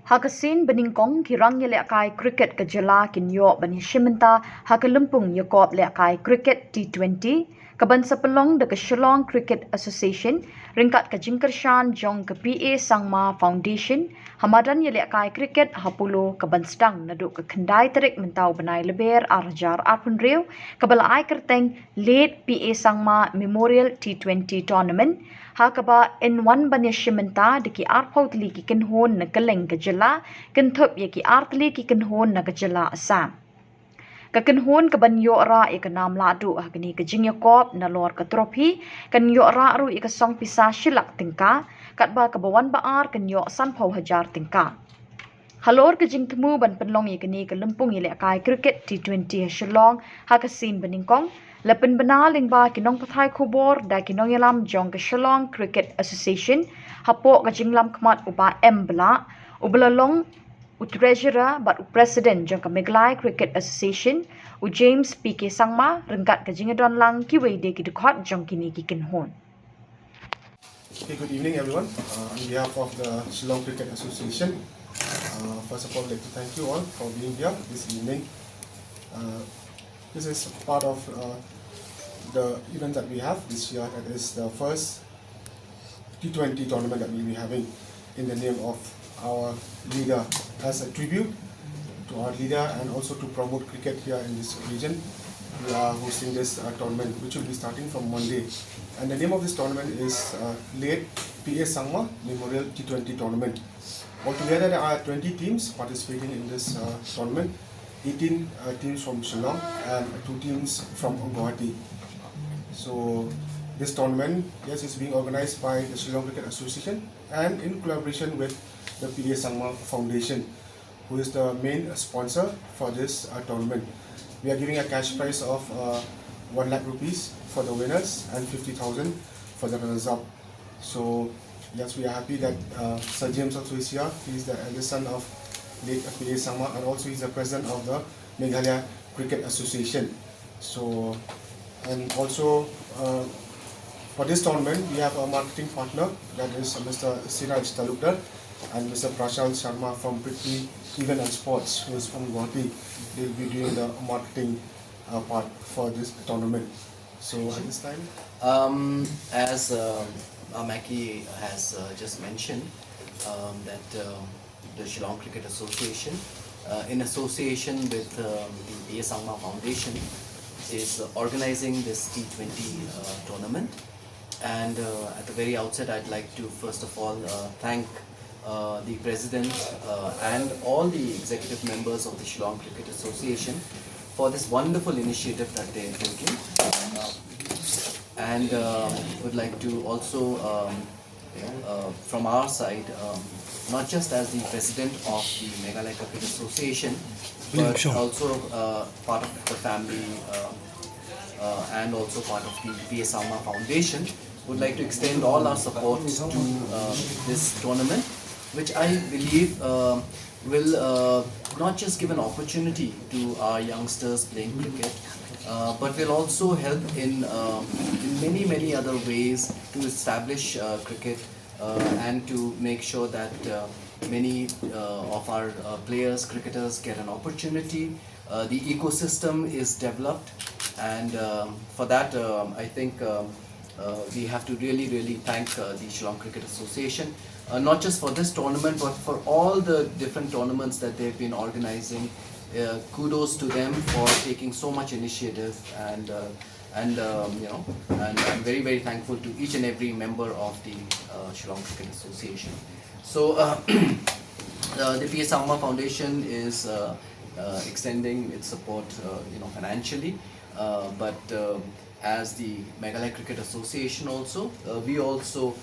Hakasin Nyngkong kirang yelekai cricket kajala kinyo bani shimenta hakalumpung yakop lekai cricket T20 kaban sa Pynlong de Shillong Cricket Association ringkat kajingkershan jong ke PA Sangma Foundation hamadan yelekai cricket hapulo kaban sedang naduk ke kendai terik mentau benai leber arjar arpun riu kabala ai kerteng late PA Sangma Memorial T20 Tournament Kaba N1 banya shimenta deki arpau tli ki kenhon na keleng kajala kenthop ye ki artli ki kenhon na kajala asam ka kenhon ka banyo ra e ka nam ladu agni ka jingya kop na lor ka trophy kan yo ra ru e ka song pisa shilak tingka kat ba ka bawan ba ar kan yo san phau hajar tingka halor ka jing tmu ban Pynlong ye kani ka lumpung ile kai cricket T20 Shillong hakasin Nyngkong Lapan benaling ba kinong pathai Khubor da kinong yalam jong ke Shillong Cricket Association hapo ka jinglam kmat upa embla ubelalong u treasurer but u president jong ke Meghalaya Cricket Association u James PK Sangma rengkat ka jingadon lang ki wei de ki dukhat jong kini ki kinhon. Okay, good evening everyone. On behalf of the Shillong Cricket Association, first of all I'd like to thank you all for being here this evening. This is part of the event that we have this year. That is the first T20 tournament that we'll be having in the name of our leader, as a tribute to our leader and also to promote cricket here in this region. We are hosting this tournament, which will be starting from Monday. And the name of this tournament is late PA Sangma Memorial T20 Tournament. Altogether there are 20 teams participating in this tournament. 18 teams from Shillong and 2 teams from Guwahati. So this tournament, yes, is being organized by the Shillong Cricket Association and in collaboration with the PA Sangma Foundation, who is the main sponsor for this tournament. We are giving a cash prize of 1 lakh rupees for the winners and 50,000 for the runners-up. So yes, we are happy that Sir James also is here. He is the eldest son of late PA Sangma and also he is the president of the Meghalaya Cricket Association. So, and also for this tournament we have a marketing partner, that is Mr. Siraj Talukdar and Mr. Prashant Sharma from Prithvi Event and Sports, who is from Guwahati. They will be doing the marketing part for this tournament. So at this time, as Maki has just mentioned, that the Shillong Cricket Association, in association with the PA Sangma Foundation, is organizing this T20 tournament. And at the very outset, I'd like to first of all thank the President and all the executive members of the Shillong Cricket Association for this wonderful initiative that they are taking. And would like to also, from our side, not just as the President of the Meghalaya Cricket Association, but also part of the family and also part of the PA Sangma Foundation, would like to extend all our support to this tournament, which I believe will not just give an opportunity to our youngsters playing cricket, but will also help in many other ways to establish cricket and to make sure that many of our players, cricketers get an opportunity. The ecosystem is developed, and for that I think we have to really thank the Shillong Cricket Association, not just for this tournament but for all the different tournaments that they've been organizing. Kudos to them for taking so much initiative, and I'm very thankful to each and every member of the Shillong Cricket Association. So the PA Sangma Foundation is extending its support financially, but as the Meghalaya Cricket Association also, we also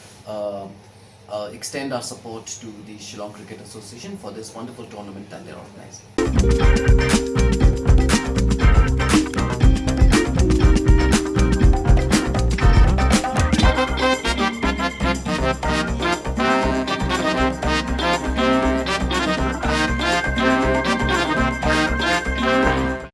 extend our support to the Shillong Cricket Association for this wonderful tournament that they're organizing.